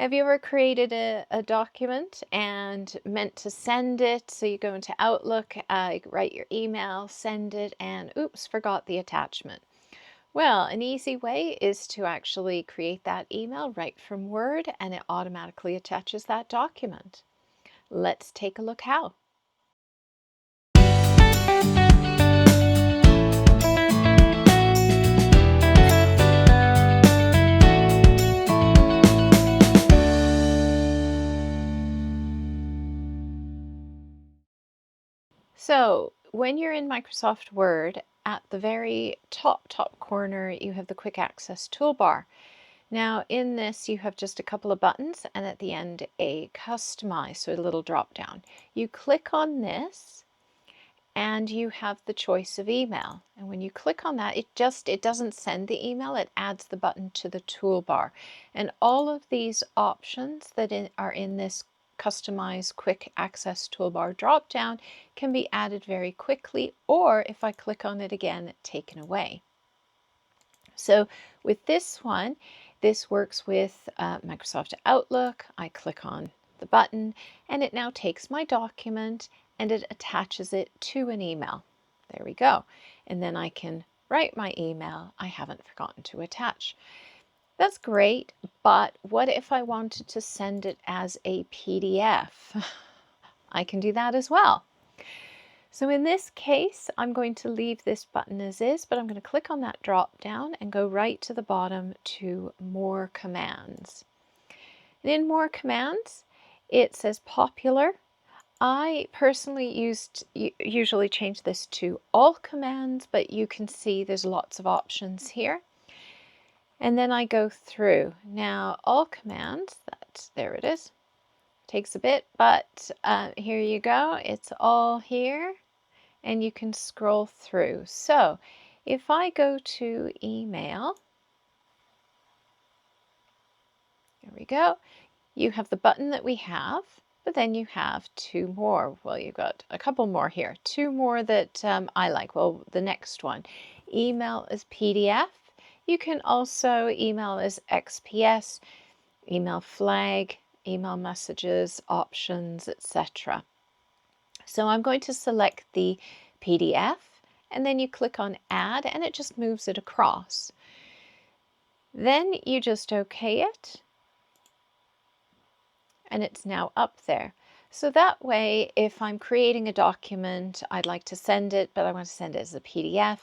Have you ever created a document and meant to send it? So you go into Outlook, write your email, send it, and oops, forgot the attachment. Well, an easy way is to actually create that email right from Word, and it automatically attaches that document. Let's take a look how. So when you're in Microsoft Word, at the very top corner, you have the quick access toolbar. Now in this, you have just a couple of buttons, and at the end, a customize, so a little drop down. You click on this and you have the choice of email. And when you click on that, it doesn't send the email, it adds the button to the toolbar. And all of these options that are in this customize quick access toolbar drop down can be added very quickly, or if I click on it again, taken away. So with this one, this works with Microsoft Outlook. I click on the button and it now takes my document and it attaches it to an email. There we go. And then I can write my email I haven't forgotten to attach. That's great, but what if I wanted to send it as a PDF? I can do that as well. So in this case, I'm going to leave this button as is, but I'm going to click on that drop down and go right to the bottom to More Commands. And in More Commands, it says Popular. I personally usually change this to All Commands, but you can see there's lots of options here. And then I go through. Now, All Commands, there it is. Takes a bit, but here you go. It's all here. And you can scroll through. So if I go to email, there we go, you have the button that we have, but then you have two more. Well, you've got a couple more here, two more that I like. Well, the next one, email as PDF. You can also email as XPS, email flag, email messages, options, etc. So I'm going to select the PDF, and then you click on Add, and it just moves it across. Then you just OK it, and it's now up there. So that way, if I'm creating a document, I'd like to send it, but I want to send it as a PDF,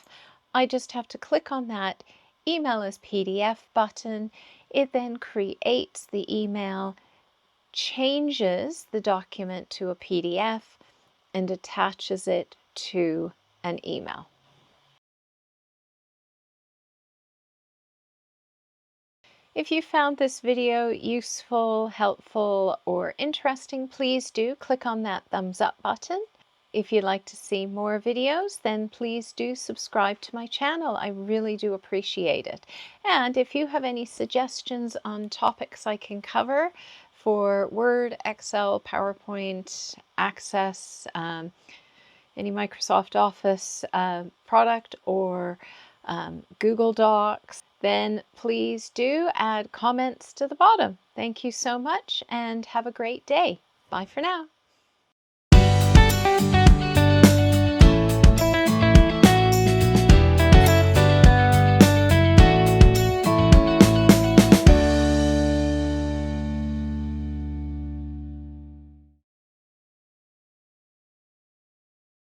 I just have to click on that Email as PDF button. It then creates the email, changes the document to a PDF, and attaches it to an email. If you found this video useful, helpful, or interesting, please do click on that thumbs up button. If you'd like to see more videos, then please do subscribe to my channel. I really do appreciate it. And if you have any suggestions on topics I can cover for Word, Excel, PowerPoint, Access, any Microsoft Office product, or Google Docs, then please do add comments to the bottom. Thank you so much and have a great day. Bye for now.